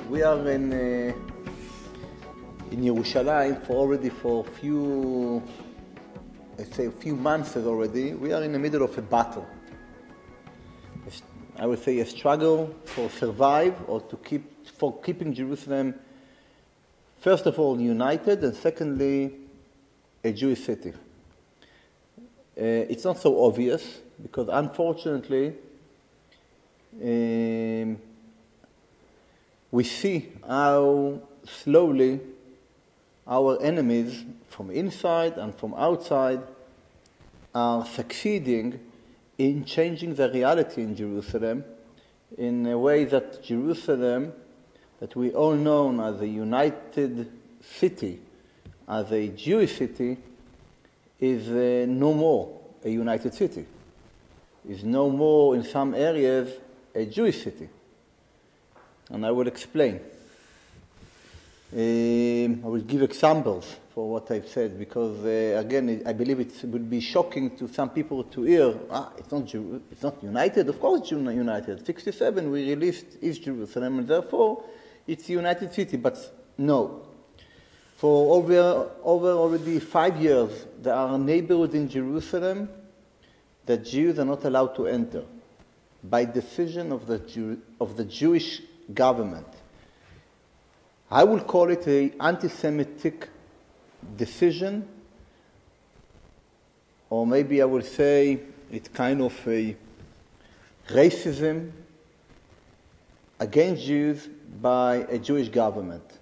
We are in Yerushalayim for a few months already. We are in the middle of a battle. I would say a struggle for survive or for keeping Jerusalem, first of all, united, and secondly, a Jewish city. It's not so obvious because, unfortunately, we see how slowly our enemies from inside and from outside are succeeding in changing the reality in Jerusalem in a way that Jerusalem, that we all know as a united city, as a Jewish city, is no more a united city. Is no more, in some areas, a Jewish city. And I will explain. I will give examples for what I've said because, again, I believe it would be shocking to some people to hear, it's not united. Of course it's united. 1967 we released East Jerusalem and therefore it's a united city. But no. For over already 5 years, there are neighborhoods in Jerusalem that Jews are not allowed to enter by decision of the Jewish government. I will call it an anti-Semitic decision, or maybe I will say it's kind of a racism against Jews by a Jewish government.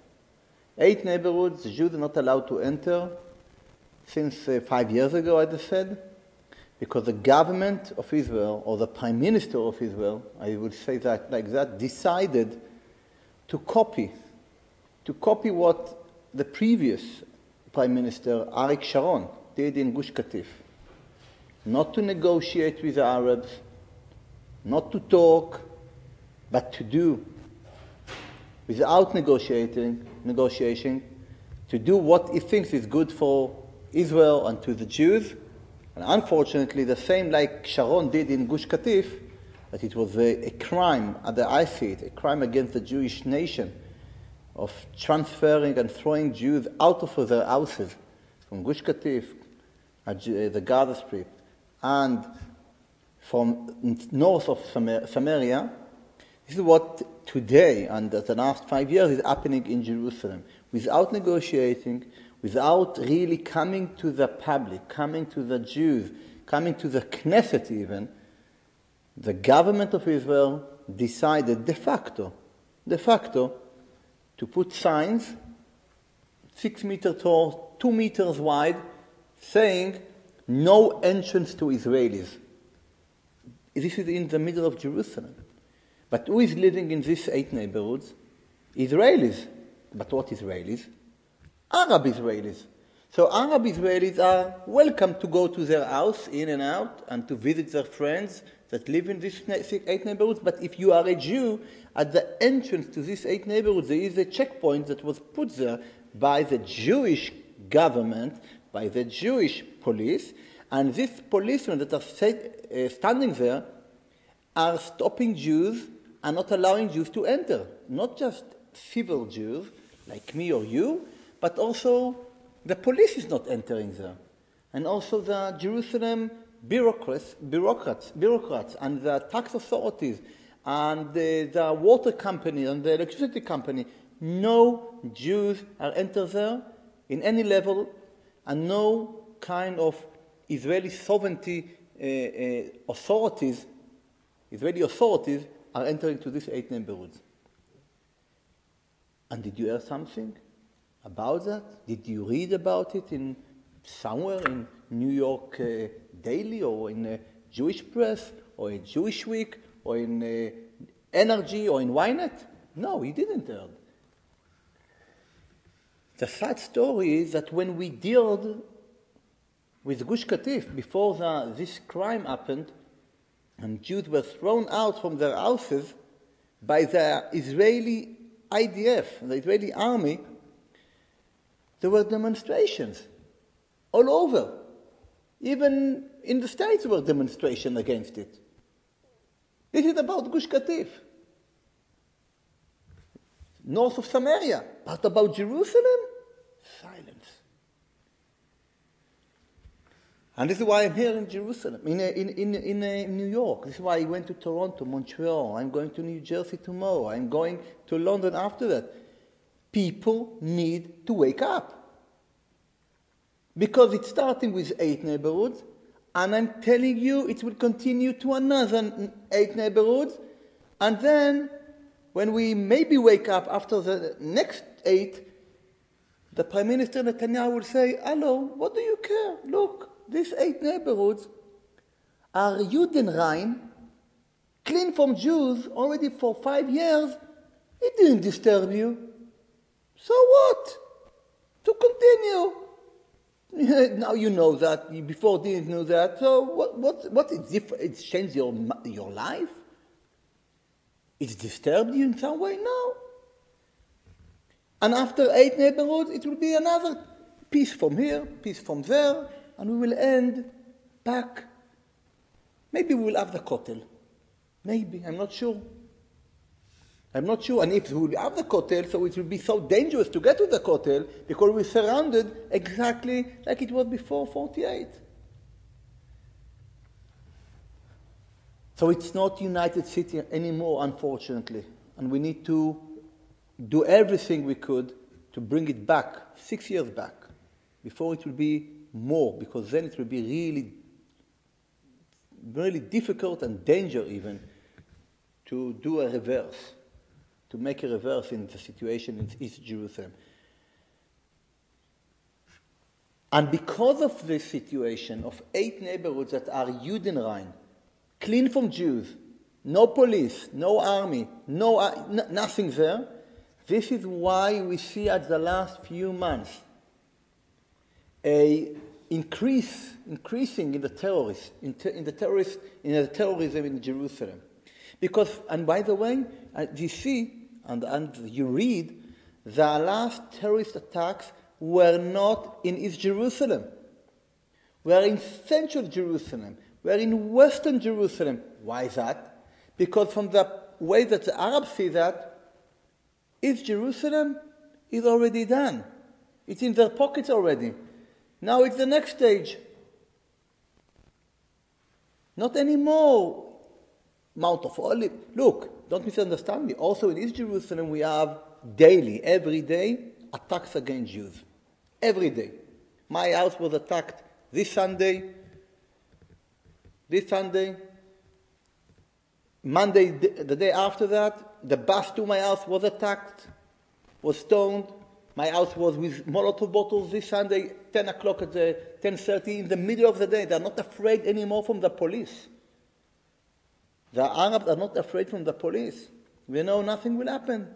8 neighborhoods, the Jews are not allowed to enter since 5 years ago, I just said, because the government of Israel, or the Prime Minister of Israel, I would say that like that, decided to copy what the previous Prime Minister, Arieh, did in Gush Katif. Not to negotiate with the Arabs, not to talk, but to do, without negotiation, to do what he thinks is good for Israel and to the Jews. And unfortunately, the same like Sharon did in Gush Katif, that it was a crime, as I see it, a crime against the Jewish nation of transferring and throwing Jews out of their houses from Gush Katif, the Gaza Strip, and from north of Samaria. This is what today and the last 5 years is happening in Jerusalem. Without negotiating, without really coming to the public, coming to the Jews, coming to the Knesset even, the government of Israel decided de facto, to put signs 6 meters tall, 2 meters wide, saying no entrance to Israelis. This is in the middle of Jerusalem. But who is living in these 8 neighborhoods? Israelis. But what Israelis? Arab Israelis. So Arab Israelis are welcome to go to their house, in and out, and to visit their friends that live in these 8 neighborhoods. But if you are a Jew, at the entrance to these 8 neighborhoods, there is a checkpoint that was put there by the Jewish government, by the Jewish police, and these policemen that are standing there are stopping Jews and not allowing Jews to enter. Not just civil Jews, like me or you, but also the police is not entering there. And also the Jerusalem bureaucrats and the tax authorities and the water company and the electricity company. No Jews are entered there in any level, and no kind of Israeli sovereignty Israeli authorities are entering to these 8 neighborhoods. And did you hear something about that? Did you read about it in somewhere in New York Daily or in a Jewish press or in Jewish Week or in Energy or in Ynet? No, you didn't hear. The sad story is that when we dealt with Gush Katif before this crime happened, and Jews were thrown out from their houses by the Israeli IDF, the Israeli army, there were demonstrations all over. Even in the States there were demonstrations against it. This is about Gush Katif. north of Samaria. But about Jerusalem? Silence. And this is why I'm here in Jerusalem, in New York. This is why I went to Toronto, Montreal. I'm going to New Jersey tomorrow. I'm going to London after that. People need to wake up. Because it's starting with 8 neighborhoods, and I'm telling you it will continue to another 8 neighborhoods, and then when we maybe wake up after the next 8, the Prime Minister Netanyahu will say, hello, what do you care? Look, these 8 neighborhoods are Judenrein, clean from Jews already for 5 years. It didn't disturb you. So what? To continue. Now you know that. You before didn't know that. So what is different? It's changed your life? It's disturbed you in some way? No. And after 8 neighborhoods, it will be another piece from here, piece from there, and we will end back. Maybe we will have the Kotel. Maybe. I'm not sure. And if we will have the Kotel, so it will be so dangerous to get to the Kotel because we're surrounded exactly like it was before 48. So it's not United City anymore, unfortunately. And we need to do everything we could to bring it back, 6 years back, before it will be more, because then it will be really, really difficult and dangerous even to do a reverse, to make a reverse in the situation in East Jerusalem. And because of this situation of 8 neighborhoods that are Judenrein, clean from Jews, no police, no army, nothing there, this is why we see at the last few months a increasing in the terrorism in Jerusalem. Because, and by the way, you see and you read, the last terrorist attacks were not in East Jerusalem. Were in Central Jerusalem. Were in Western Jerusalem. Why is that? Because from the way that the Arabs see that, East Jerusalem is already done. It's in their pockets already. Now it's the next stage. Not anymore Mount of Olives. Look, don't misunderstand me. Also in East Jerusalem we have daily, every day, attacks against Jews. Every day. My house was attacked this Sunday, Monday, the day after that, the bus to my house was attacked, was stoned. My house was with Molotov bottles this Sunday, 10 o'clock at 10:30 in the middle of the day. They're not afraid anymore from the police. The Arabs are not afraid from the police. They know nothing will happen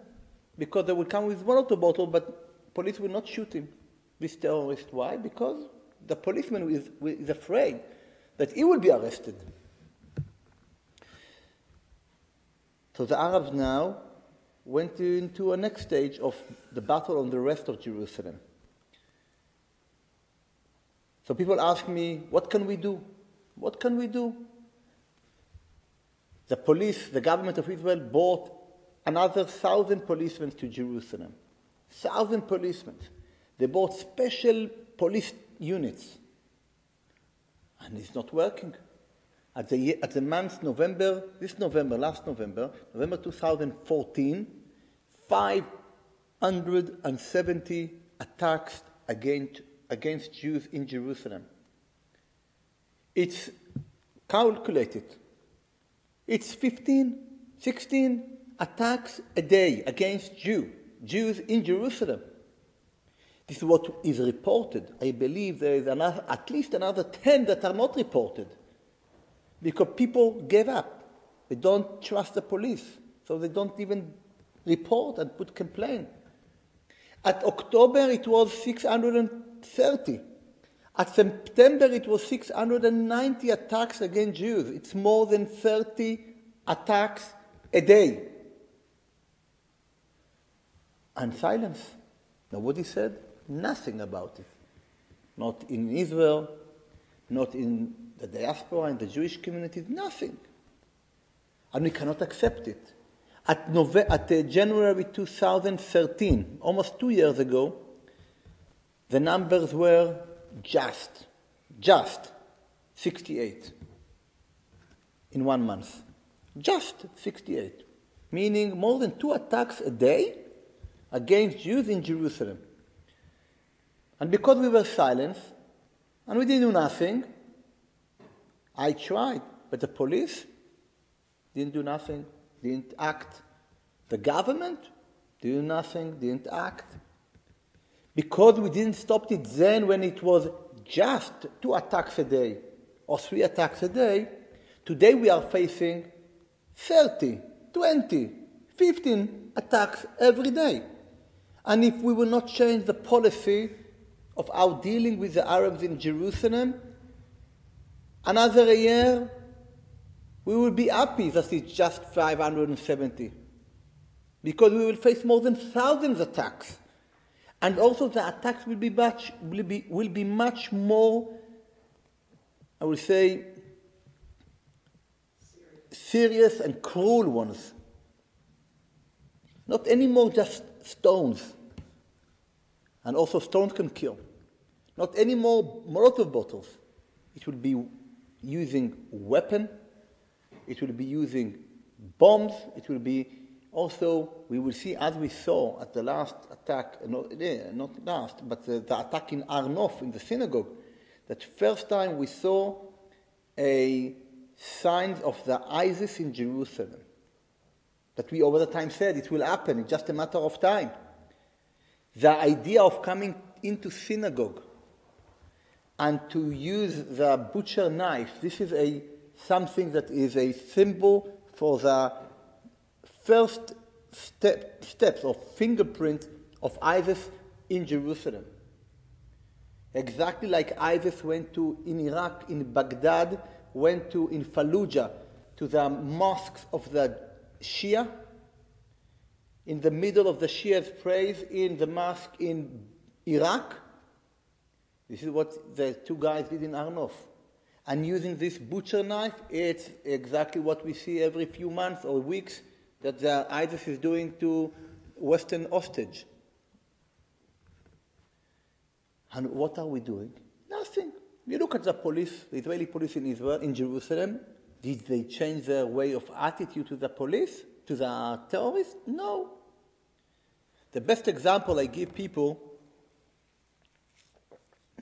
because they will come with Molotov bottle, but police will not shoot him, this terrorist. Why? Because the policeman is afraid that he will be arrested. So the Arabs now went into a next stage of the battle on the rest of Jerusalem. So people ask me, what can we do? What can we do? The police, the government of Israel brought another 1,000 policemen to Jerusalem. 1,000 policemen. They brought special police units. And it's not working. At the month November, last November 2014, 570 attacks against Jews in Jerusalem. It's calculated. It's 16 attacks a day against Jews in Jerusalem. This is what is reported. I believe there is at least another 10 that are not reported. Because people gave up. They don't trust the police. So they don't even report and put complaint. At October, it was 630. At September, it was 690 attacks against Jews. It's more than 30 attacks a day. And silence. Nobody said nothing about it. Not in Israel, not in the diaspora and the Jewish community, nothing. And we cannot accept it. At January 2013, almost 2 years ago, the numbers were just 68 in 1 month. Just 68, meaning more than 2 attacks a day against Jews in Jerusalem. And because we were silent and we didn't do nothing, I tried, but the police didn't do nothing, didn't act. The government didn't do nothing, didn't act. Because we didn't stop it then when it was just 2 attacks a day or 3 attacks a day, today we are facing 30, 20, 15 attacks every day. And if we will not change the policy of our dealing with the Arabs in Jerusalem, another year we will be happy that it's just 570. Because we will face more than thousands of attacks. And also the attacks will be much more, I would say, serious and cruel ones. Not anymore just stones. And also stones can kill. Not anymore Molotov bottles. It will be using weapon. It will be using bombs. It will be also, we will see, as we saw at the last attack, not last, but the attack in Har Nof, in the synagogue, that first time we saw a signs of the ISIS in Jerusalem. That we over the time said it will happen, it's just a matter of time. The idea of coming into synagogue and to use the butcher knife, this is something that is a symbol for the first steps or fingerprint of ISIS in Jerusalem. Exactly like ISIS went to, in Iraq, in Baghdad, went to, in Fallujah, to the mosques of the Shia, in the middle of the Shia's praise in the mosque in Iraq. This is what the 2 guys did in Har Nof. And using this butcher knife, it's exactly what we see every few months or weeks that the ISIS is doing to Western hostage. And what are we doing? Nothing. You look at the police, the Israeli police in Israel, in Jerusalem. Did they change their way of attitude to the police, to the terrorists? No. The best example I give people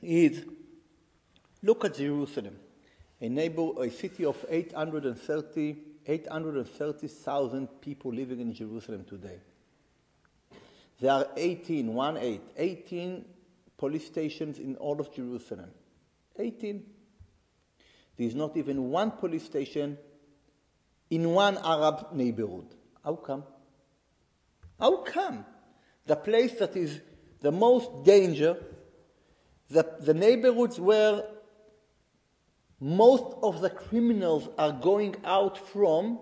is, look at Jerusalem, a city of 830,000 people living in Jerusalem today. There are 18 police stations in all of Jerusalem. 18. There is not even one police station in one Arab neighborhood. How come? How come? The place that is the most danger, the neighborhoods where most of the criminals are going out from,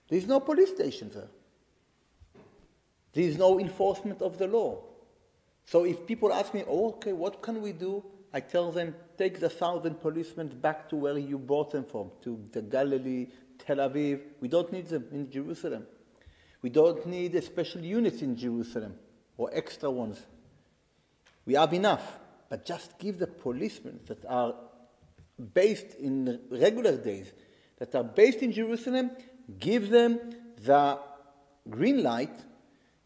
there is no police station there. There is no enforcement of the law. So if people ask me, okay, what can we do? I tell them, take the 1,000 policemen back to where you brought them from, to the Galilee, Tel Aviv. We don't need them in Jerusalem. We don't need special units in Jerusalem or extra ones. We have enough. But just give the policemen that are based in regular days, that are based in Jerusalem, give them the green light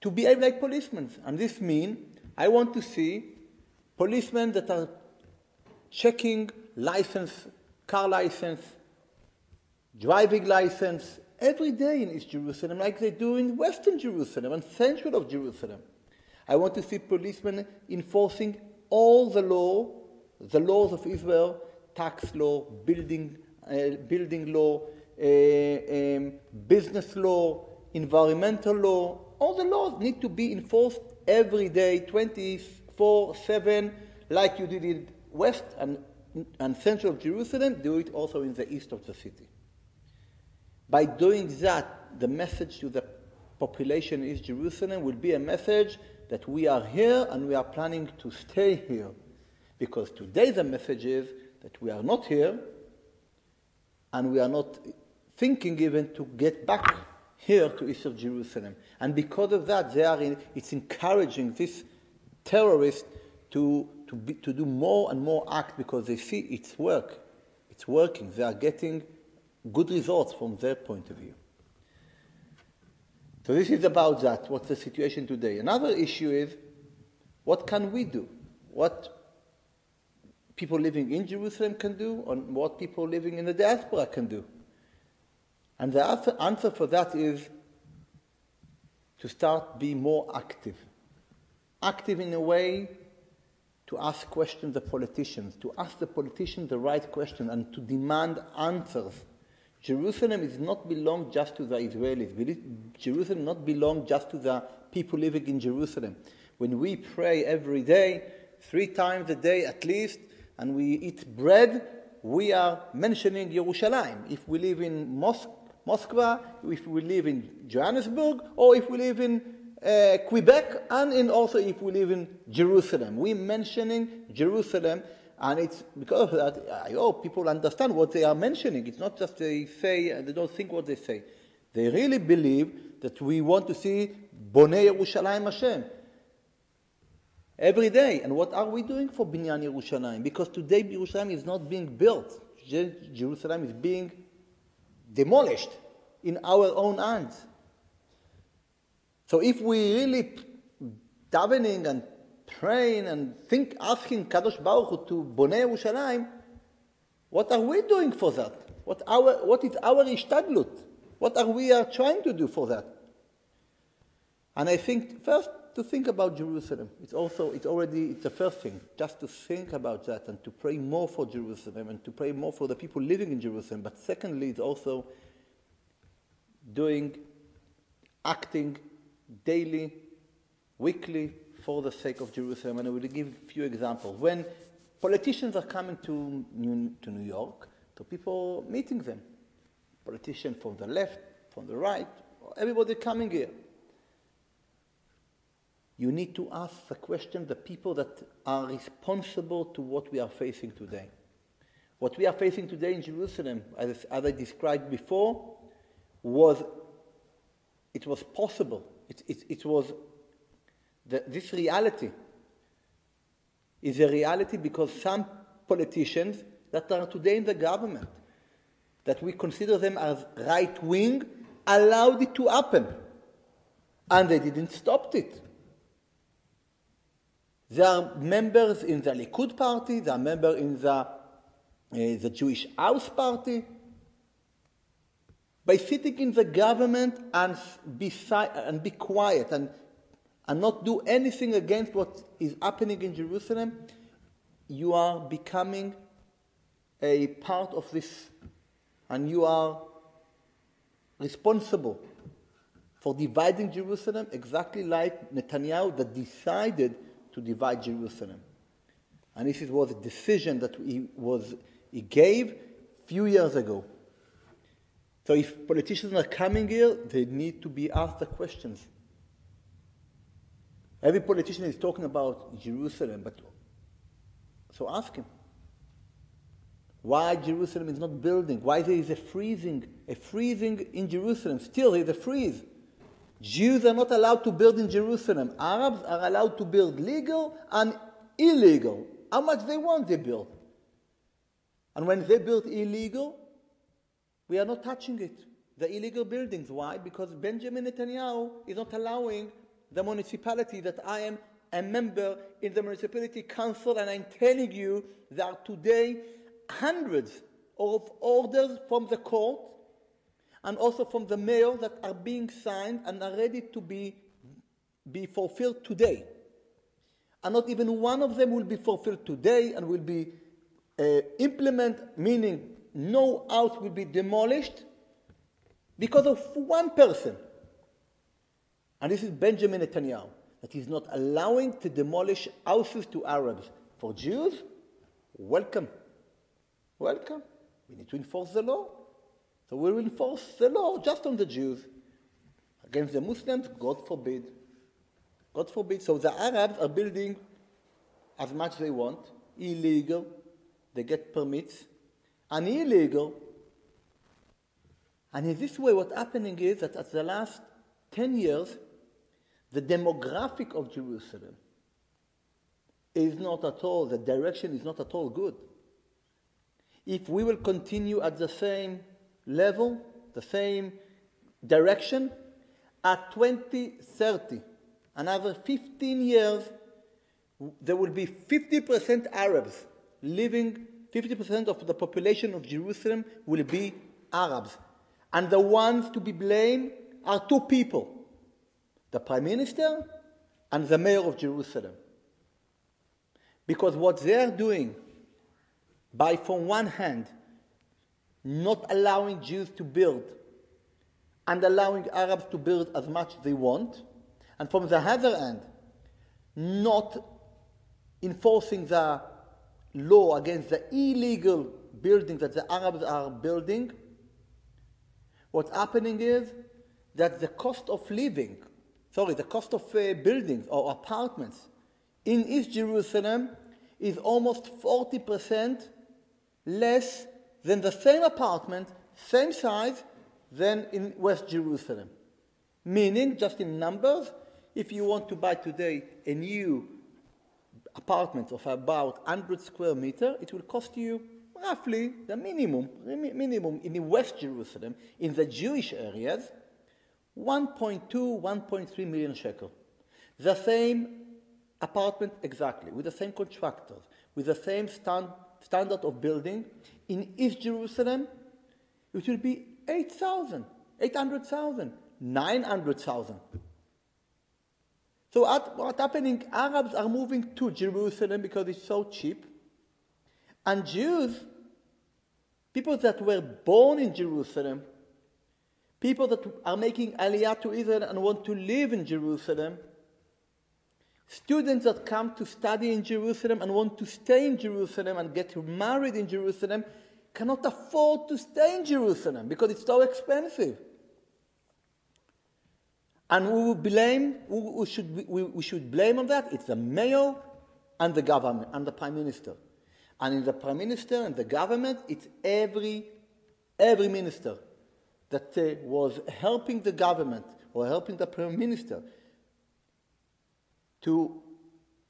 to behave like policemen. And this means I want to see policemen that are checking license, car license, driving license every day in East Jerusalem like they do in Western Jerusalem and central of Jerusalem. I want to see policemen enforcing all the laws of Israel, tax law, building law, business law, environmental law. All the laws need to be enforced every day, 24/7, like you did in West and Central Jerusalem, do it also in the east of the city. By doing that, the message to the population in East Jerusalem will be a message that we are here and we are planning to stay here. Because today the message is that we are not here and we are not thinking even to get back here to Eastern Jerusalem. And because of that, it's encouraging these terrorists to do more and more acts because they see it's working. They are getting good results from their point of view. So this is about that, what's the situation today. Another issue is, what can we do? What people living in Jerusalem can do, and what people living in the diaspora can do. And the answer for that is to start being more active. Active in a way to ask questions of politicians, to ask the politicians the right question and to demand answers. Jerusalem is not belong just to the Israelis. Jerusalem not belong just to the people living in Jerusalem. When we pray every day, 3 times a day at least, and we eat bread, we are mentioning Yerushalayim. If we live in Moscow, if we live in Johannesburg, or if we live in Quebec, and also if we live in Jerusalem. We're mentioning Jerusalem, and it's because of that, I hope people understand what they are mentioning. It's not just they say, and they don't think what they say. They really believe that we want to see Bonei Yerushalayim Hashem every day. And what are we doing for Binyan Yerushalayim? Because today Yerushalayim is not being built. Jerusalem is being demolished in our own hands. So if we really davening and praying and asking Kadosh Baruch Hu to Bonei Yerushalayim, what are we doing for that? What is our ishtadlut? What are we trying to do for that? And I think first to think about Jerusalem. It's the first thing, just to think about that and to pray more for Jerusalem and to pray more for the people living in Jerusalem. But secondly, it's also acting daily, weekly, for the sake of Jerusalem. And I will give a few examples. When politicians are coming to New York, so people meeting them, politicians from the left, from the right, everybody coming here. You need to ask the question, the people that are responsible to what we are facing today. What we are facing today in Jerusalem, as I described before, was possible. This reality is a reality because some politicians that are today in the government, that we consider them as right-wing, allowed it to happen. And they didn't stop it. They are members in the Likud party, they are members in the Jewish House party. By sitting in the government and be quiet and not do anything against what is happening in Jerusalem, you are becoming a part of this, and you are responsible for dividing Jerusalem, exactly like Netanyahu that decided to divide Jerusalem. And this was a decision that he gave a few years ago. So if politicians are coming here, they need to be asked the questions. Every politician is talking about Jerusalem, so ask him. Why Jerusalem is not building? Why there is a freezing in Jerusalem? Still, there is a freeze. Jews are not allowed to build in Jerusalem. Arabs are allowed to build legal and illegal. How much they want, they build. And when they build illegal, we are not touching it. The illegal buildings. Why? Because Benjamin Netanyahu is not allowing the municipality that I am a member in the municipality council, and I'm telling you there are today hundreds of orders from the court and also from the mayor that are being signed and are ready to be fulfilled today. And not even one of them will be fulfilled today and will be implemented, meaning no house will be demolished because of one person. And this is Benjamin Netanyahu, that is not allowing to demolish houses to Arabs. For Jews, welcome. Welcome. We need to enforce the law. So we will enforce the law just on the Jews. Against the Muslims, God forbid. God forbid. So the Arabs are building as much as they want. Illegal. They get permits. And illegal. And in this way, what's happening is that at the last 10 years, the demographic of Jerusalem is not at all, the direction is not at all good. If we will continue at the same level, the same direction, at 2030, another 15 years, there will be 50% Arabs living, 50% of the population of Jerusalem will be Arabs. And the ones to be blamed are two people, the Prime Minister and the Mayor of Jerusalem. Because what they are doing by, from one hand, not allowing Jews to build and allowing Arabs to build as much as they want, and from the other hand, not enforcing the law against the illegal building that the Arabs are building, what's happening is that the cost of living, the cost of buildings or apartments in East Jerusalem is almost 40% less than the same apartment, same size, than in West Jerusalem. Meaning, just in numbers, if you want to buy today a new apartment of about 100 square meters, it will cost you roughly the minimum in West Jerusalem, in the Jewish areas, 1.2, 1.3 million shekel. The same apartment exactly, with the same contractors, with the same standard of building. In East Jerusalem, it will be 8,000, 800,000, 900,000. So what's happening? Arabs are moving to Jerusalem because it's so cheap. And Jews, people that were born in Jerusalem, people that are making Aliyah to Israel and want to live in Jerusalem, students that come to study in Jerusalem and want to stay in Jerusalem and get married in Jerusalem, cannot afford to stay in Jerusalem because it's so expensive. And we should blame on that. It's the mayor and the government and the prime minister. And in the prime minister and the government, it's every minister that was helping the government or helping the prime minister to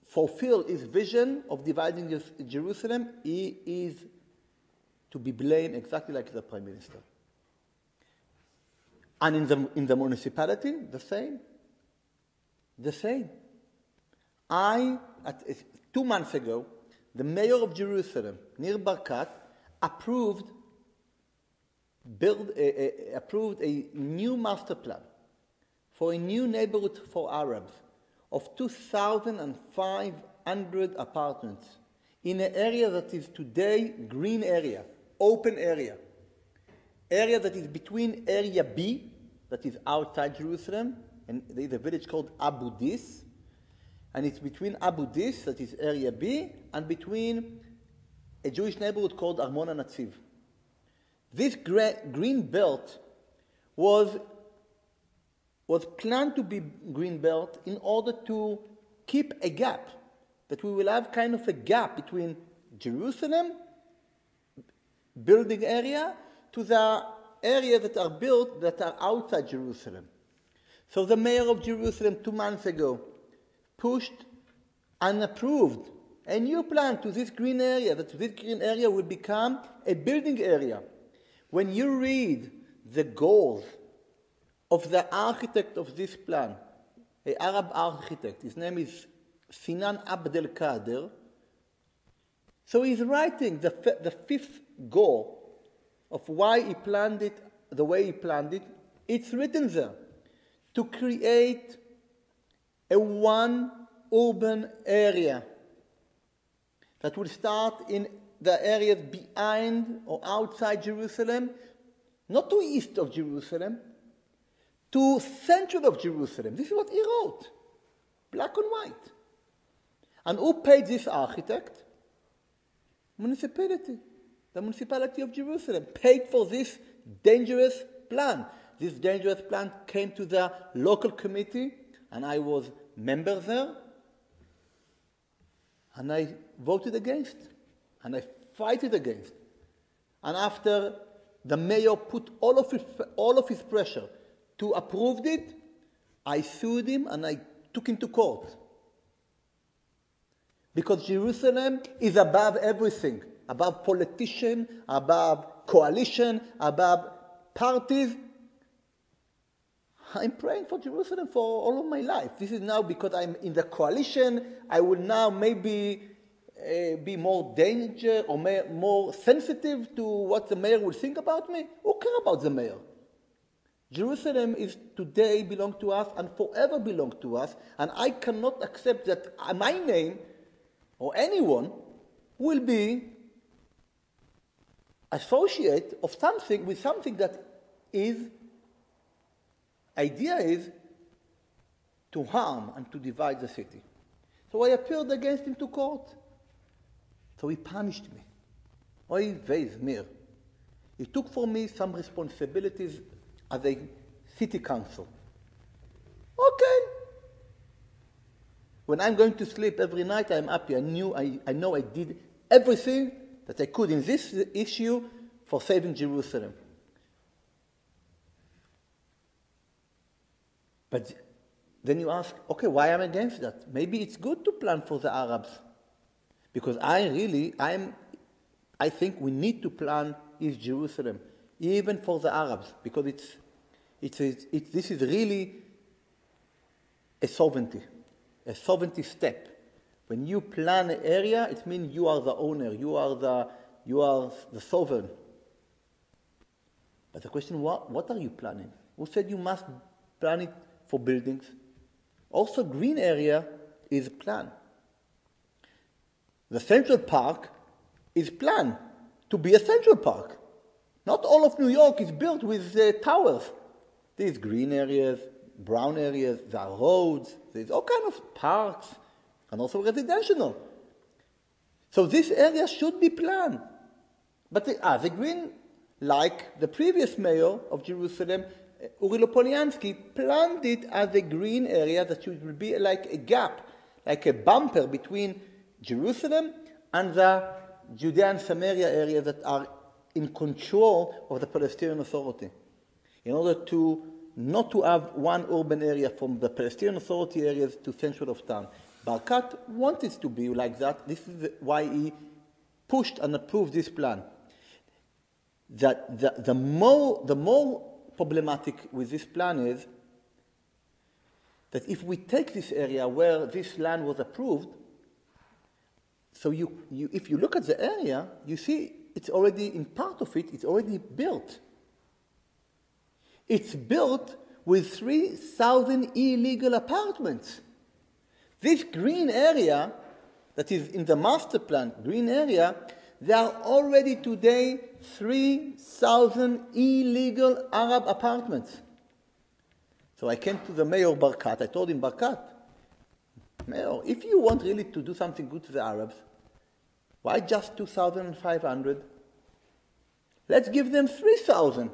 fulfill his vision of dividing Jerusalem. He is to be blamed exactly like the prime minister. And in the municipality, the same. The same. 2 months ago, the mayor of Jerusalem, Nir Barkat, approved a new master plan for a new neighborhood for Arabs of 2,500 apartments in an area that is today green area, open area that is between Area B, that is outside Jerusalem, and there is a village called Abu Dis, and it's between Abu Dis, that is Area B, and between a Jewish neighborhood called Armon HaNatziv. This green belt was planned to be green belt in order to keep a gap, that we will have kind of a gap between Jerusalem building area to the areas that are built that are outside Jerusalem. So the mayor of Jerusalem 2 months ago pushed and approved a new plan to this green area, that this green area will become a building area. When you read the goals of the architect of this plan, an Arab architect, his name is Sinan Abdelkader, so he's writing the fifth goal of why he planned it the way he planned it. It's written there, to create a one urban area that will start in the areas behind or outside Jerusalem, not to east of Jerusalem, to central of Jerusalem. This is what he wrote, black and white. And who paid this architect? Municipality. The municipality of Jerusalem paid for this dangerous plan. This dangerous plan came to the local committee, and I was member there, and I voted against, and I fighted against. And after the mayor put all of his pressure to approve it, I sued him and I took him to court. Because Jerusalem is above everything, above politician, above coalition, above parties. I'm praying for Jerusalem for all of my life. This is now because I'm in the coalition. I will now maybe be more danger or more sensitive to what the mayor will think about me. Who cares about the mayor? Jerusalem is today belong to us and forever belong to us, and I cannot accept that my name or anyone will be associated of something with something that idea is to harm and to divide the city. So I appealed against him to court. So he punished me. Oy vey Zmir. He took for me some responsibilities as a city council. Okay. When I'm going to sleep every night, I'm happy. I know I did everything that I could in this issue for saving Jerusalem. But then you ask, okay, why am I against that? Maybe it's good to plan for the Arabs. Because I think we need to plan East Jerusalem, even for the Arabs, because this is really a sovereignty step. When you plan an area, it means you are the owner, you are the sovereign. But the question, what are you planning? Who said you must plan it for buildings? Also, green area is planned. The Central Park is planned to be a Central Park. Not all of New York is built with towers. There's green areas, brown areas, there are roads, there's all kinds of parks, and also residential. So this area should be planned. But the green, like the previous mayor of Jerusalem, Uri Lopoliansky, planned it as a green area that should be like a gap, like a bumper between Jerusalem and the Judea and Samaria areas that are in control of the Palestinian Authority. In order to not to have one urban area from the Palestinian Authority areas to central of town. Barkat wanted to be like that. This is why he pushed and approved this plan. That the more problematic with this plan is that if we take this area where this land was approved, so if you look at the area, you see it's already, in part of it, it's already built. It's built with 3,000 illegal apartments. This green area, that is in the master plan, green area, there are already today 3,000 illegal Arab apartments. So I came to the mayor Barkat. I told him, Barkat, Mayor, if you want really to do something good to the Arabs, why just 2,500? Let's give them 3,000.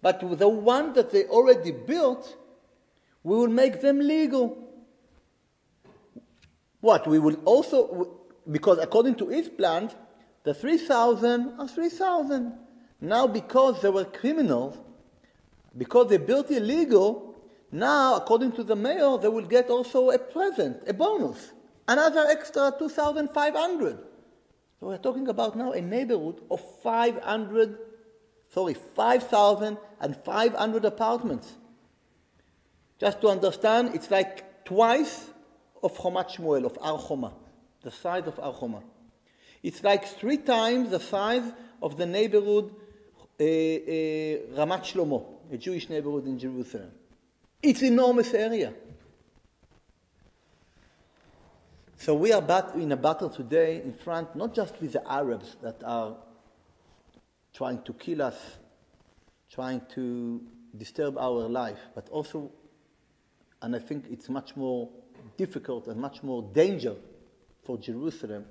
But the one that they already built, we will make them legal. What? We will also, because according to his plans, the 3,000 are 3,000. Now, because they were criminals, because they built illegal, now, according to the mayor, they will get also a present, a bonus, another extra 2,500. So we're talking about now a neighborhood of 5,500 apartments. Just to understand, it's like twice of Chomat Shmuel, of Ar Choma, the size of Ar Choma. It's like 3 times the size of the neighborhood Ramat Shlomo, a Jewish neighborhood in Jerusalem. It's an enormous area. So we are in a battle today in front, not just with the Arabs that are trying to kill us, trying to disturb our life, but also, and I think it's much more difficult and much more danger for Jerusalem,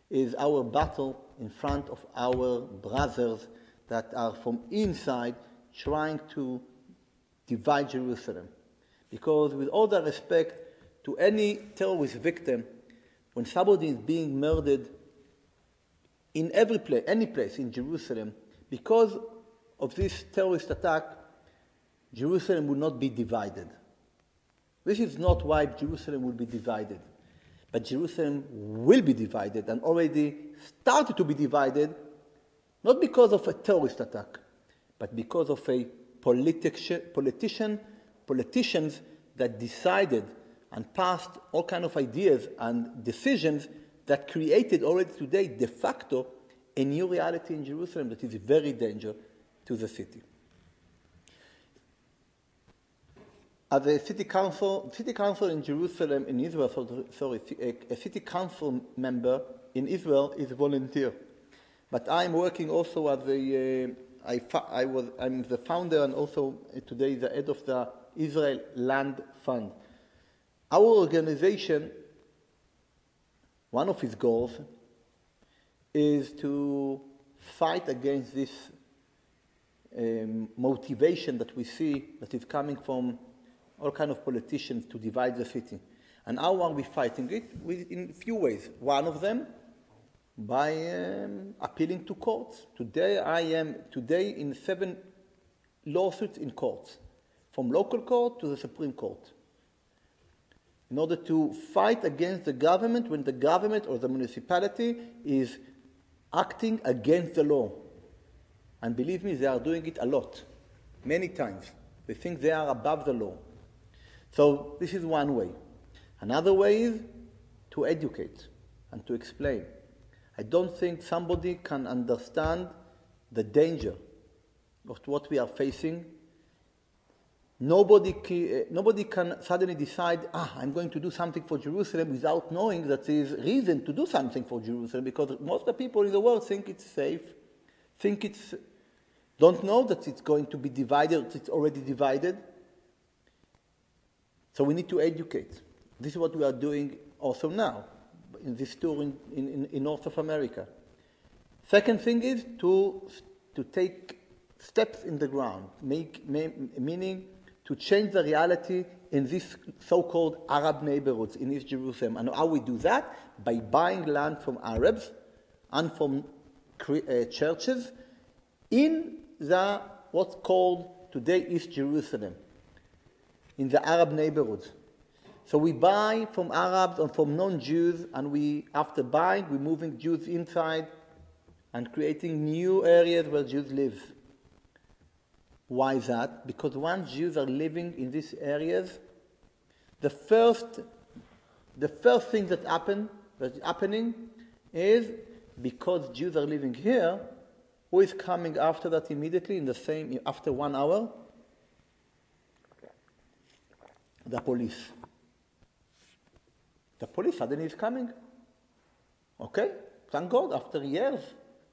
is our battle in front of our brothers that are from inside trying to divide Jerusalem. Because with all the respect to any terrorist victim, when somebody is being murdered in any place in Jerusalem, because of this terrorist attack, Jerusalem will not be divided. This is not why Jerusalem will be divided. But Jerusalem will be divided and already started to be divided, not because of a terrorist attack, but because of a politicians that decided and passed all kinds of ideas and decisions that created already today de facto a new reality in Jerusalem that is very dangerous to the city. As a city council in Jerusalem, in Israel, a city council member in Israel is a volunteer. But I'm working also as I'm the founder and also today the head of the Israel Land Fund. Our organization, one of its goals is to fight against this motivation that we see that is coming from all kinds of politicians to divide the city. And how are we fighting it? In a few ways. One of them, by appealing to courts. Today I am in 7 lawsuits in courts, from local court to the Supreme Court, in order to fight against the government when the government or the municipality is acting against the law. And believe me, they are doing it a lot, many times. They think they are above the law. So this is one way. Another way is to educate and to explain. I don't think somebody can understand the danger of what we are facing. Nobody can suddenly decide, I'm going to do something for Jerusalem without knowing that there is reason to do something for Jerusalem, because most of the people in the world think it's safe, don't know that it's going to be divided, it's already divided. So we need to educate. This is what we are doing also now in this tour in North of America. Second thing is to take steps in the ground, meaning to change the reality in these so-called Arab neighborhoods in East Jerusalem. And how we do that? By buying land from Arabs and from churches in the what's called today East Jerusalem, in the Arab neighborhoods. So we buy from Arabs and from non-Jews, and after buying, we're moving Jews inside and creating new areas where Jews live. Why is that? Because once Jews are living in these areas, the first thing that's happening is, because Jews are living here, who is coming after that immediately after 1 hour? The police. The police suddenly is coming. Okay? Thank God, after years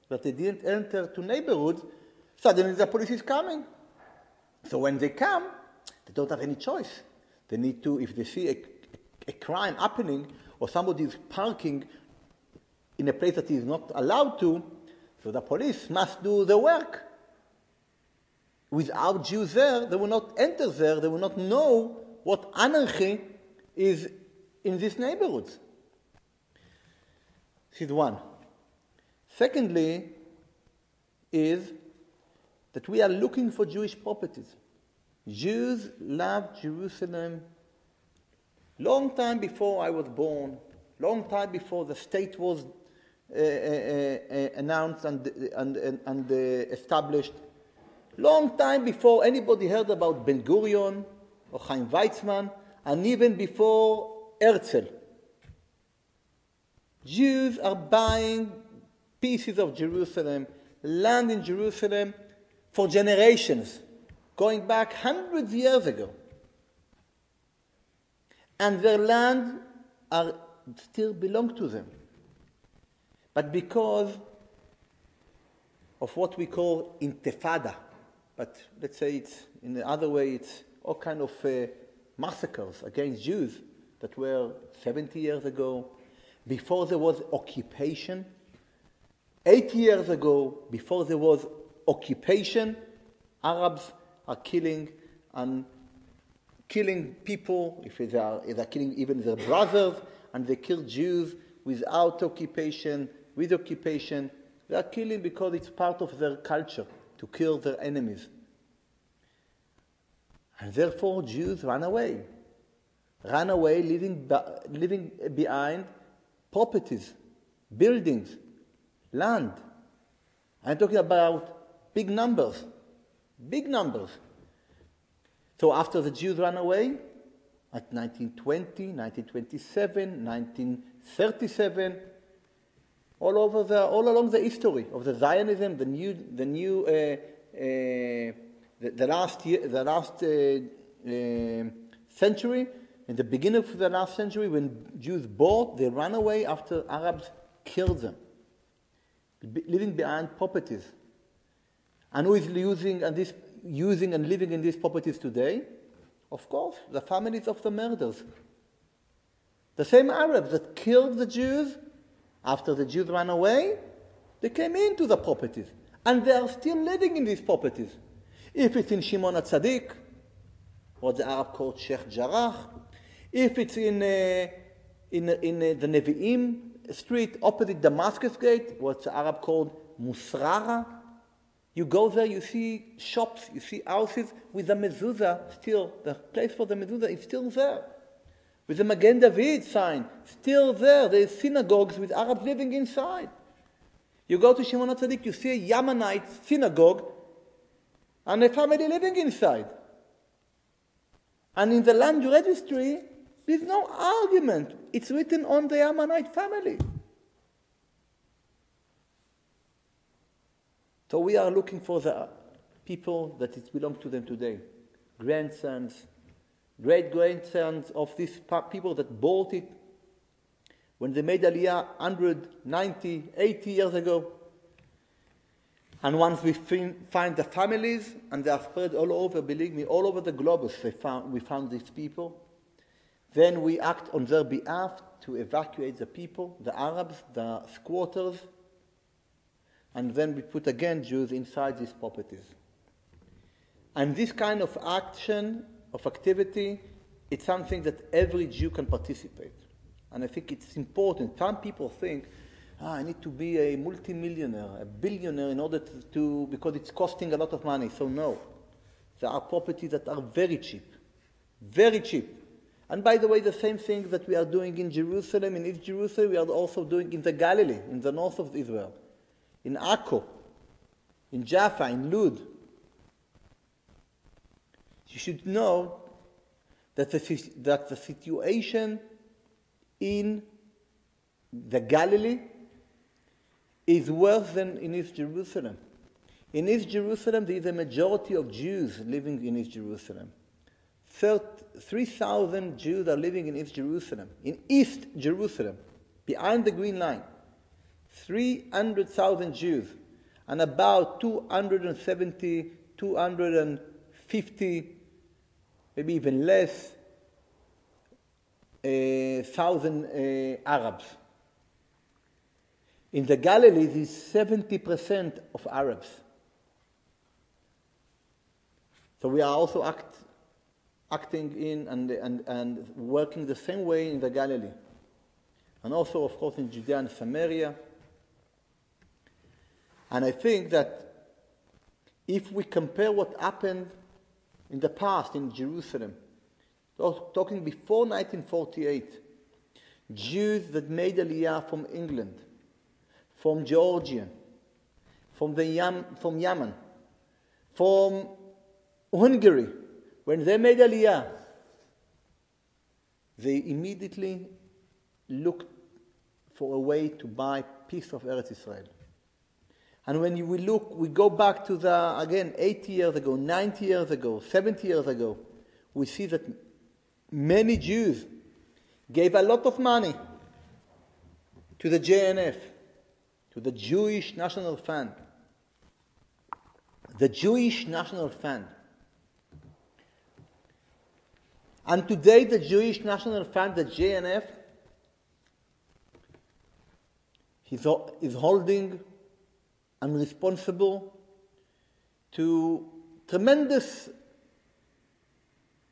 that they didn't enter to neighborhoods, suddenly the police is coming. So when they come, they don't have any choice. They need to, if they see a crime happening, or somebody is parking in a place that he is not allowed to, so the police must do the work. Without Jews there, they will not enter there, they will not know what anarchy is in these neighborhoods. This is one. Secondly, is that we are looking for Jewish properties. Jews love Jerusalem long time before I was born, long time before the state was announced and established, long time before anybody heard about Ben Gurion or Chaim Weizmann, and even before Herzl. Jews are buying pieces of Jerusalem, land in Jerusalem, for generations, going back hundreds of years ago. And their land still belong to them. But because of what we call intifada, but let's say it's in the other way, it's all kind of massacres against Jews that were 70 years ago, before there was occupation, 80 years ago, before there was occupation, Arabs are killing people, if they're killing even their brothers, and they kill Jews without occupation, with occupation. They are killing because it's part of their culture. to kill their enemies. And therefore Jews ran away, leaving behind properties, buildings, land. I'm talking about big numbers. So after the Jews ran away, at 1920, 1927, 1937, all along the history of the Zionism, the last century, in the beginning of the last century, when Jews bought, they ran away after Arabs killed them, leaving behind properties. And who is using and living in these properties today? Of course, the families of the murderers. The same Arabs that killed the Jews, after the Jews ran away, they came into the properties. And they are still living in these properties. If it's in Shimon HaTzadik, what the Arab called Sheikh Jarrah, if it's in the Nevi'im street opposite Damascus Gate, what the Arab called Musrara, you go there, you see shops, you see houses with the mezuzah still. The place for the mezuzah is still there. With the Magen David sign, still there. There are synagogues with Arabs living inside. You go to Shimon HaTzadik, you see a Yemenite synagogue and a family living inside. And in the land registry, there's no argument. It's written on the Yemenite family. So we are looking for the people that it belongs to them today. Grandsons, great-grandsons of these people that bought it when they made Aliyah 190, 80 years ago. And once we find the families, and they are spread all over, believe me, all over the globe, we found these people, then we act on their behalf to evacuate the people, the Arabs, the squatters, and then we put again Jews inside these properties. And this kind of action, of activity, it's something that every Jew can participate. And I think it's important. Some people think, I need to be a multimillionaire, a billionaire in order because it's costing a lot of money. So no. There are properties that are very cheap. Very cheap. And by the way, the same thing that we are doing in Jerusalem, in East Jerusalem, we are also doing in the Galilee, in the north of Israel. In Akko, in Jaffa, in Lud. You should know that the situation in the Galilee is worse than in East Jerusalem. In East Jerusalem, there is a majority of Jews living in East Jerusalem. 3,000 Jews are living in East Jerusalem. In East Jerusalem, behind the Green Line. 300,000 Jews, and about 270, 250, maybe even less, thousand Arabs. In the Galilee, there's 70% of Arabs. So we are also acting in and working the same way in the Galilee. And also, of course, in Judea and Samaria. And I think that if we compare what happened in the past in Jerusalem, talking before 1948, Jews that made Aliyah from England, from Georgia, from Yemen, from Hungary, when they made Aliyah, they immediately looked for a way to buy piece of Eretz Israel. And when we go back to 80 years ago, 90 years ago, 70 years ago, we see that many Jews gave a lot of money to the JNF, to the Jewish National Fund. The Jewish National Fund. And today the Jewish National Fund, the JNF, is holding and responsible to tremendous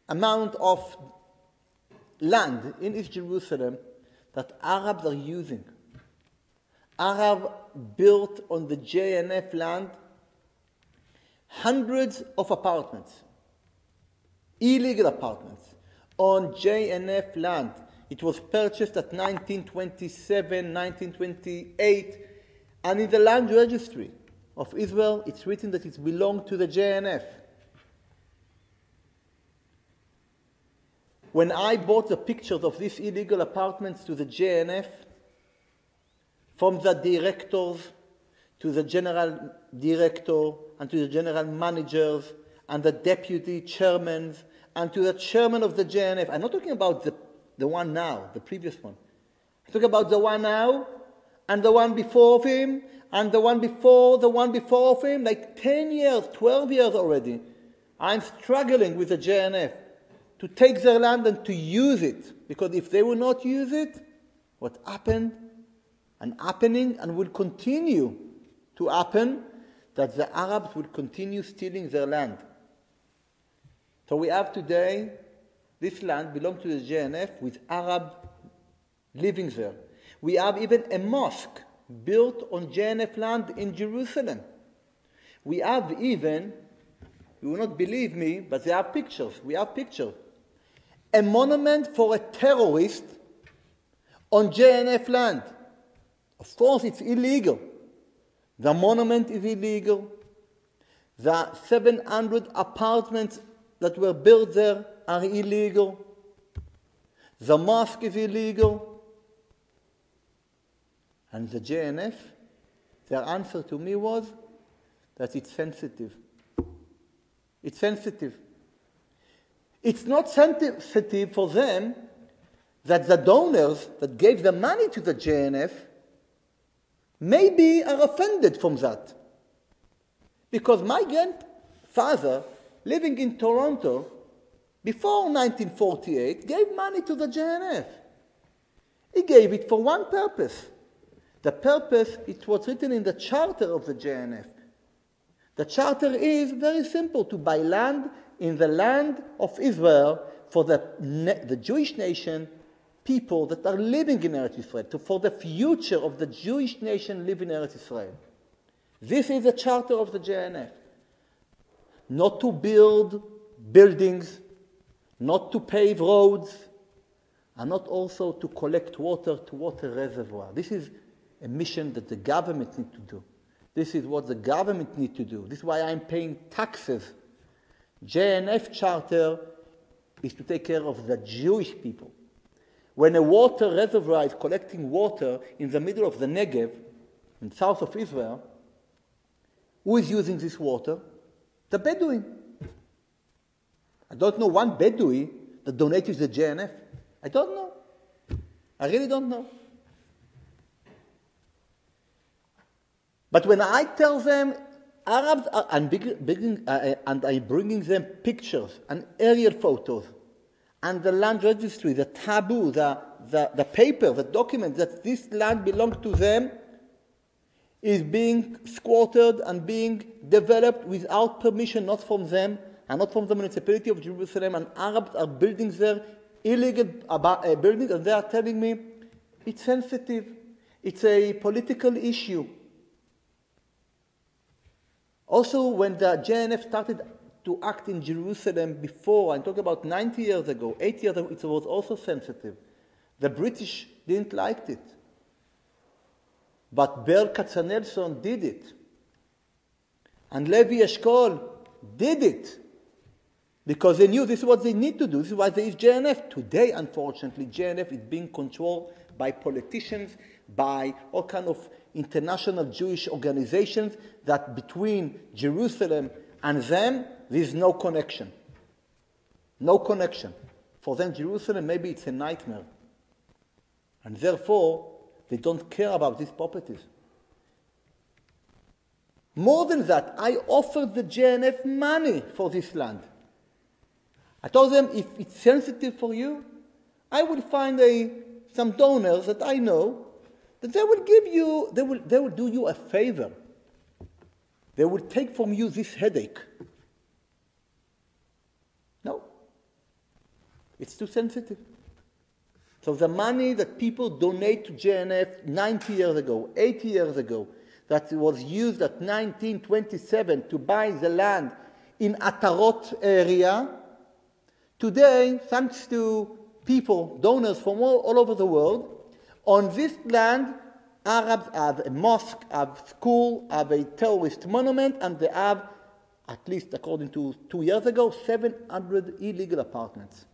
amount of land in East Jerusalem that Arabs are using. Arab built on the JNF land hundreds of apartments, illegal apartments, on JNF land. It was purchased at 1927, 1928, and in the land registry of Israel, it's written that it belonged to the JNF. When I bought the pictures of these illegal apartments to the JNF, from the directors to the general director and to the general managers and the deputy chairmen and to the chairman of the JNF, I'm not talking about the one now, the previous one. I'm talking about the one now and the one before him and the one before him, like 10 years, 12 years already. I'm struggling with the JNF to take their land and to use it. Because if they will not use it, what happened and happening and will continue to happen, that the Arabs will continue stealing their land. So we have today, this land belongs to the JNF with Arab living there. We have even a mosque built on JNF land in Jerusalem. We have even, you will not believe me, but there are pictures. We have pictures. A monument for a terrorist on JNF land. Of course, it's illegal. The monument is illegal. The 700 apartments that were built there are illegal. The mosque is illegal. And the JNF, their answer to me was that it's sensitive. It's sensitive. It's not sensitive for them that the donors that gave the money to the JNF maybe are offended from that. Because my grandfather, living in Toronto, before 1948, gave money to the JNF. He gave it for one purpose. The purpose, it was written in the charter of the JNF. The charter is very simple, to buy land in the land of Israel for the Jewish nation, people that are living in Eretz Israel, for the future of the Jewish nation living in Eretz Israel. This is the charter of the JNF. Not to build buildings, not to pave roads, and not also to collect water to water reservoir. This is a mission that the government needs to do. This is what the government needs to do. This is why I'm paying taxes. JNF charter is to take care of the Jewish people. When a water reservoir is collecting water in the middle of the Negev, in south of Israel, who is using this water? The Bedouin. I don't know one Bedouin that donated to the JNF. I don't know. I really don't know. But when I tell them, Arabs are, and I'm bringing them pictures and aerial photos and the land registry, the taboo, the paper, the document that this land belongs to them is being squatted and being developed without permission, not from them and not from the municipality of Jerusalem, and Arabs are building their illegal buildings, and they are telling me it's sensitive, it's a political issue. Also, when the JNF started to act in Jerusalem before, I'm talking about 90 years ago, 80 years ago, it was also sensitive. The British didn't like it. But Berl Katzenelson did it. And Levi Eshkol did it. Because they knew this is what they need to do. This is why there is JNF. Today, unfortunately, JNF is being controlled by politicians, by all kinds of international Jewish organizations, that between Jerusalem and them, there is no connection. No connection. For them, Jerusalem, maybe it's a nightmare. And therefore, they don't care about these properties. More than that, I offered the JNF money for this land. I told them, if it's sensitive for you, I will find some donors that I know, that they will give you, they will do you a favor. They will take from you this headache. No. It's too sensitive. So the money that people donate to JNF 90 years ago, 80 years ago, that was used at 1927 to buy the land in Atarot area, today, thanks to people, donors from all over the world, on this land, Arabs have a mosque, have school, have a terrorist monument, and they have, at least according to 2 years ago, 700 illegal apartments.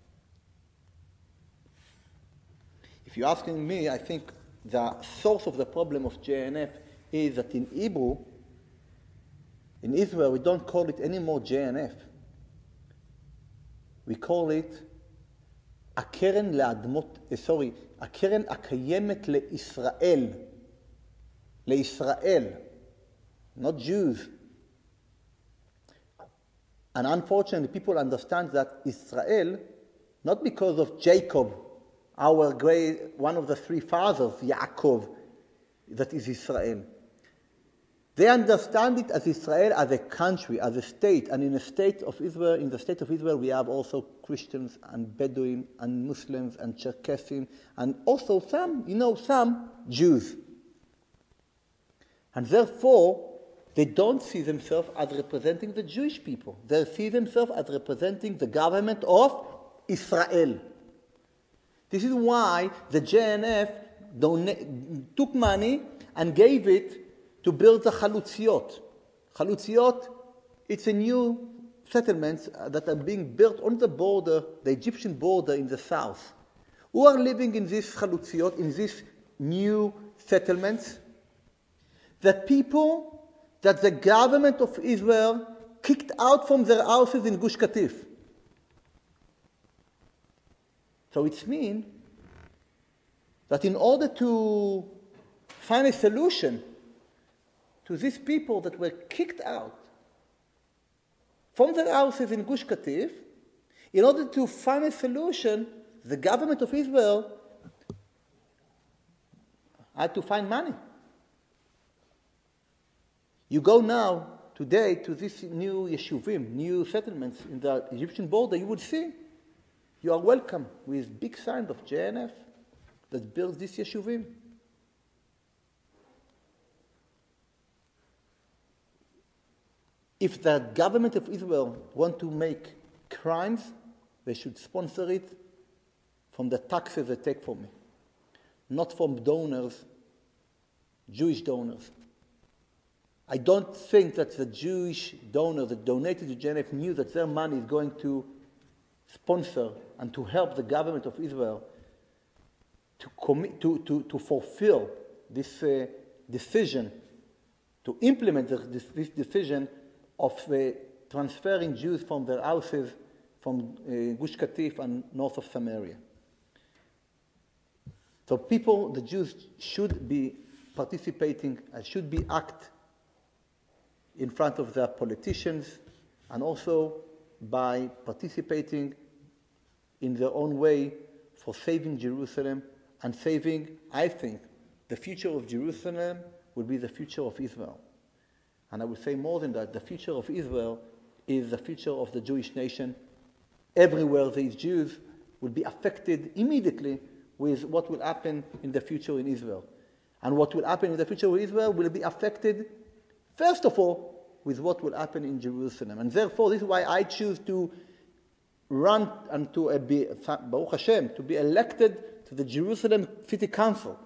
If you're asking me, I think the source of the problem of JNF is that in Hebrew, in Israel, we don't call it anymore JNF. We call it הקרן הקיימת לישראל, not Jews. And unfortunately, people understand that Israel, not because of Jacob, our great, one of the three fathers, Yaakov, that is Israel. They understand it as Israel, as a country, as a state. And in the state of Israel, we have also Christians and Bedouin and Muslims and Cherkessim and also some Jews. And therefore, they don't see themselves as representing the Jewish people. They see themselves as representing the government of Israel. This is why the JNF took money and gave it to build the Chalutziot. Chalutziot, it's a new settlements that are being built on the border, the Egyptian border in the south. Who are living in these Chalutziot, in these new settlements? The people that the government of Israel kicked out from their houses in Gush Katif. So it means that in order to find a solution to these people that were kicked out from their houses in Gush Katif, in order to find a solution, the government of Israel had to find money. You go now, today, to these new yeshuvim, new settlements in the Egyptian border, you would see you are welcome with big signs of JNF that builds these yeshuvim. If the government of Israel want to make crimes, they should sponsor it from the taxes they take from me, not from donors, Jewish donors. I don't think that the Jewish donors that donated to JNF knew that their money is going to sponsor and to help the government of Israel to fulfill this decision, to implement this decision of transferring Jews from their houses from Gush Katif and north of Samaria. So the Jews should be participating and should be act in front of their politicians, and also by participating in their own way for saving Jerusalem and saving, I think, the future of Jerusalem will be the future of Israel. And I would say more than that, the future of Israel is the future of the Jewish nation. Everywhere these Jews will be affected immediately with what will happen in the future in Israel. And what will happen in the future of Israel will be affected, first of all, with what will happen in Jerusalem. And therefore, this is why I choose to run and to be, Baruch Hashem, to be elected to the Jerusalem City Council,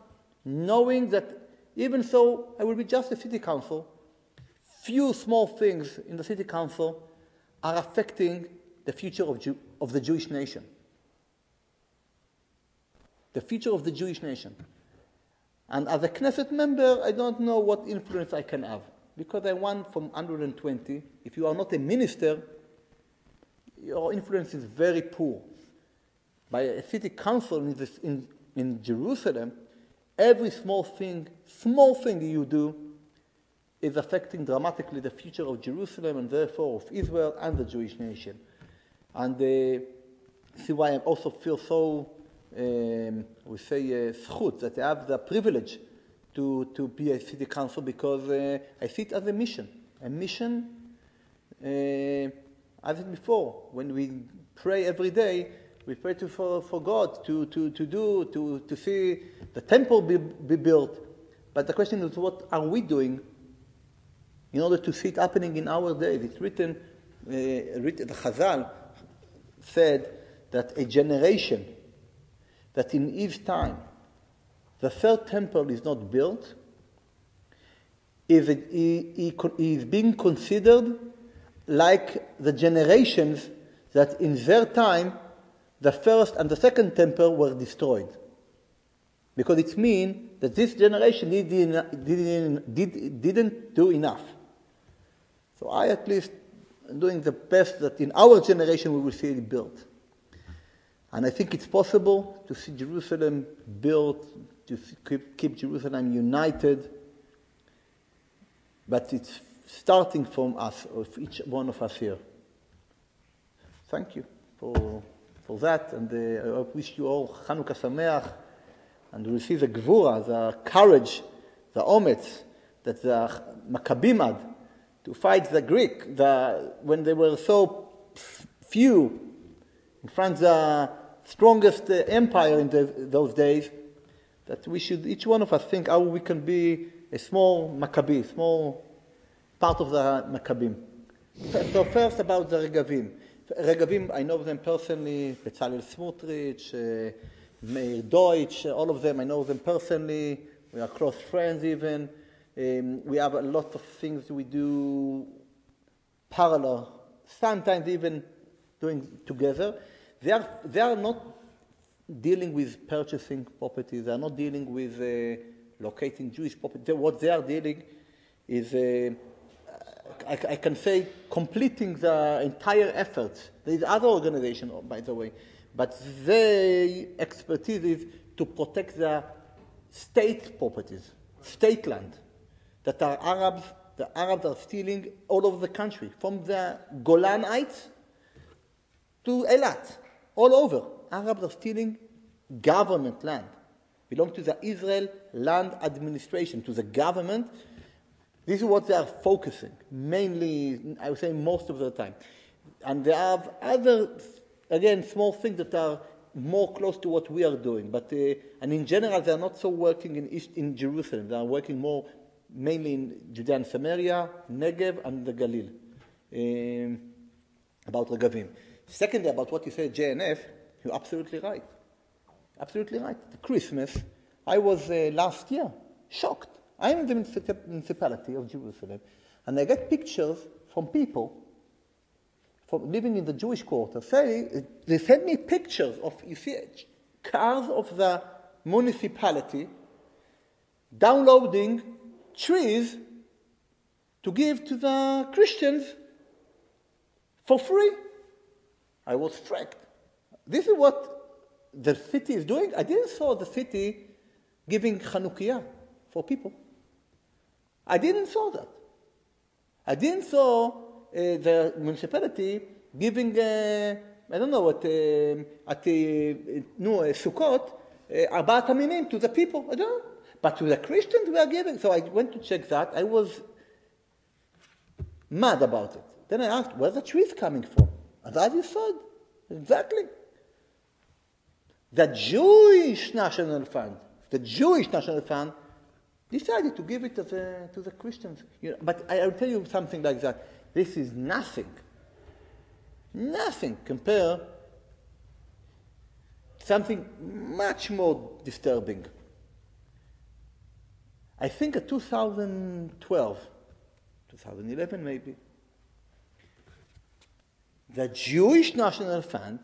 knowing that even so I will be just a city council, few small things in the city council are affecting the future of the Jewish nation. The future of the Jewish nation. And as a Knesset member, I don't know what influence I can have, because I won from 120. If you are not a minister, your influence is very poor. By a city council in Jerusalem, every small thing you do is affecting dramatically the future of Jerusalem and therefore of Israel and the Jewish nation. And see why I also feel so, zchut, that I have the privilege to be a city council, because I see it as a mission. A mission, as it before, when we pray every day, we pray for God to see the temple be built. But the question is, what are we doing in order to see it happening in our days. It's written, the Chazal said that a generation that in his time the third temple is not built is being considered like the generations that in their time the first and the second temple were destroyed. Because it means that this generation didn't do enough. So I at least am doing the best that in our generation we will see it built. And I think it's possible to see Jerusalem built, to keep Jerusalem united. But it's starting from us, of each one of us here. Thank you for that, and I wish you all Chanukah Sameach, and we see the gvura, the courage, the ometz that the Maccabim had to fight the Greek, when they were so few in front of the strongest empire in those days, that we should, each one of us, think how we can be a small Maccabi, small part of the Maccabim. So first about the Regavim. Regavim, I know them personally, Bezalel Smotrich, Meir Deutsch, all of them, I know them personally. We are close friends even. We have a lot of things we do parallel, sometimes even doing together. They are not dealing with purchasing property. They are not dealing with locating Jewish property. What they are dealing is, I can say, completing the entire effort. There is other organization, by the way, but their expertise is to protect the state properties, state land, that are Arabs. The Arabs are stealing all over the country, from the Golan Heights to Eilat, all over. Arabs are stealing government land, belong to the Israel Land Administration, to the government. This is what they are focusing, mainly, I would say most of the time. And they have other, again, small things that are more close to what we are doing. But and in general, they are not so working in Jerusalem. They are working more mainly in Judea and Samaria, Negev, and the Galil. About Regavim. Secondly, about what you said, JNF, you're absolutely right. Absolutely right. The Christmas, I was last year shocked. I'm in the municipality of Jerusalem, and I get pictures from people from living in the Jewish quarter. They send me pictures of, you see, cars of the municipality downloading trees to give to the Christians for free. I was struck. This is what the city is doing. I didn't saw the city giving Chanukiah for people. I didn't saw that. I didn't saw the municipality giving, I don't know what, at Sukkot, Arbaat Haminim to the people. I don't know. But to the Christians we are giving. So I went to check that. I was mad about it. Then I asked, where the trees coming from? And as you said, exactly. The Jewish National Fund decided to give it to the Christians. You know, but I'll tell you something like that. This is nothing compared to something much more disturbing. I think in 2012, 2011 maybe, the Jewish National Fund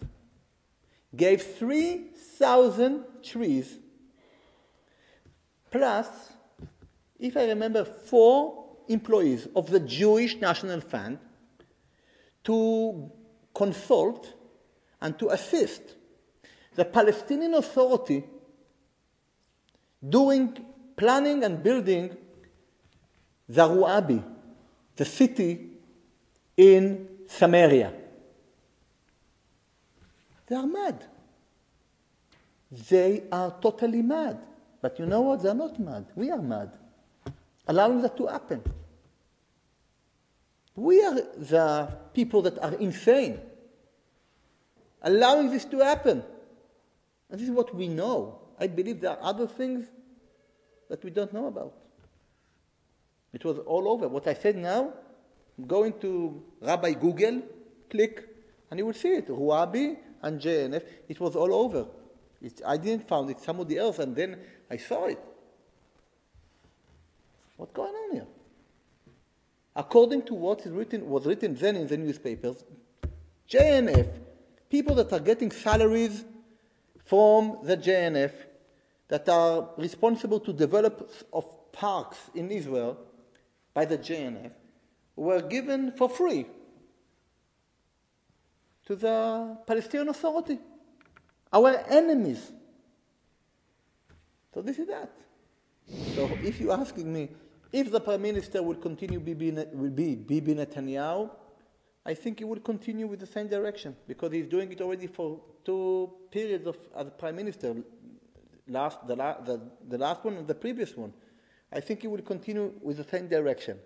gave 3,000 trees, plus, if I remember, 4 employees of the Jewish National Fund to consult and to assist the Palestinian Authority doing planning and building the Ru'abi, the city in Samaria. They are mad. They are totally mad. But you know what? They are not mad. We are mad. Allowing that to happen. We are the people that are insane. Allowing this to happen. And this is what we know. I believe there are other things that we don't know about. It was all over. What I said now, go into Rabbi Google, click, and you will see it. Ruabi and JNF. It was all over. I didn't find it, somebody else, and then I saw it. What's going on here? According to what was written then in the newspapers, JNF, people that are getting salaries from the JNF, that are responsible to develop of parks in Israel by the JNF, were given for free to the Palestinian Authority, our enemies. So this is that. So if you're asking me, if the Prime Minister will continue will be Bibi Netanyahu, I think he will continue with the same direction, because he's doing it already for 2 periods as Prime Minister, the last one and the previous one. I think he will continue with the same direction.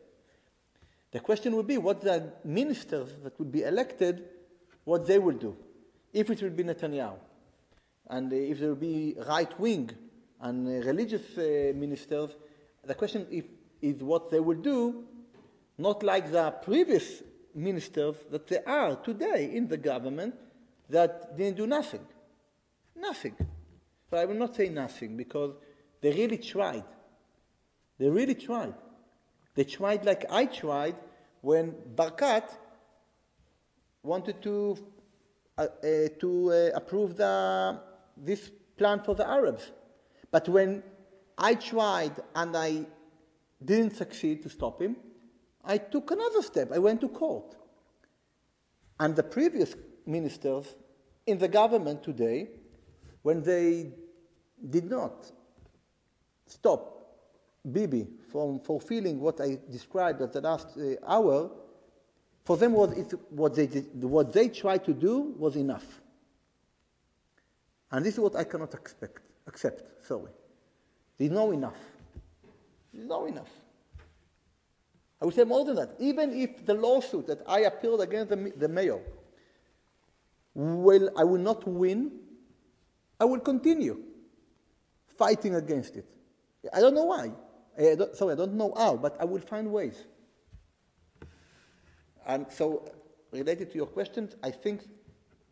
The question will be what the ministers that will be elected, what they will do. If it will be Netanyahu, and if there will be right-wing and religious ministers, the question is what they will do, not like the previous ministers that they are today in the government that didn't do nothing. Nothing. So I will not say nothing, because they really tried. They really tried. They tried like I tried when Barkat wanted to approve this plan for the Arabs. But when I tried and I didn't succeed to stop him, I took another step. I went to court. And the previous ministers in the government today, when they did not stop Bibi from fulfilling what I described as the last hour, for them what they tried to do was enough. And this is what I cannot accept. Sorry. There's no enough. There's no enough. I would say more than that. Even if the lawsuit that I appealed against the mayor, I will not win, I will continue fighting against it. I don't know why. I don't know how, but I will find ways. And so, related to your questions, I think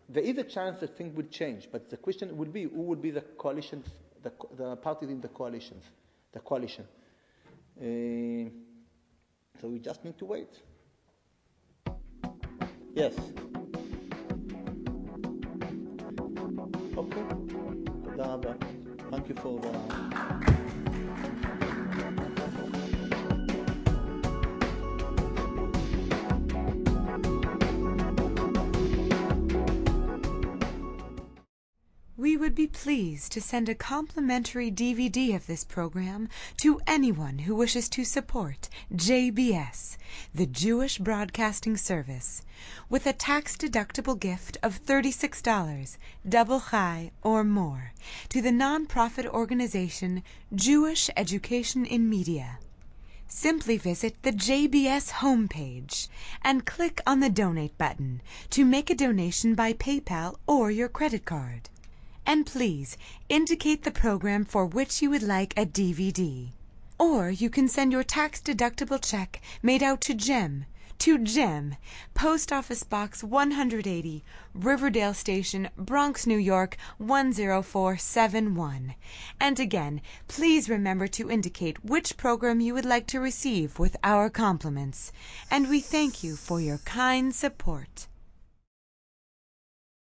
there is a chance that things will change, but the question will be who will be the coalitions, the parties in the coalition. So we just need to wait. Yes. Okay. תודה רבה. Thank you for the... We would be pleased to send a complimentary DVD of this program to anyone who wishes to support JBS, the Jewish Broadcasting Service, with a tax-deductible gift of $36, double chai or more, to the nonprofit organization Jewish Education in Media. Simply visit the JBS homepage and click on the Donate button to make a donation by PayPal or your credit card. And please indicate the program for which you would like a DVD. Or you can send your tax-deductible check made out to Jem, Post Office Box 180, Riverdale Station, Bronx, New York 10471. And again, please remember to indicate which program you would like to receive with our compliments. And we thank you for your kind support.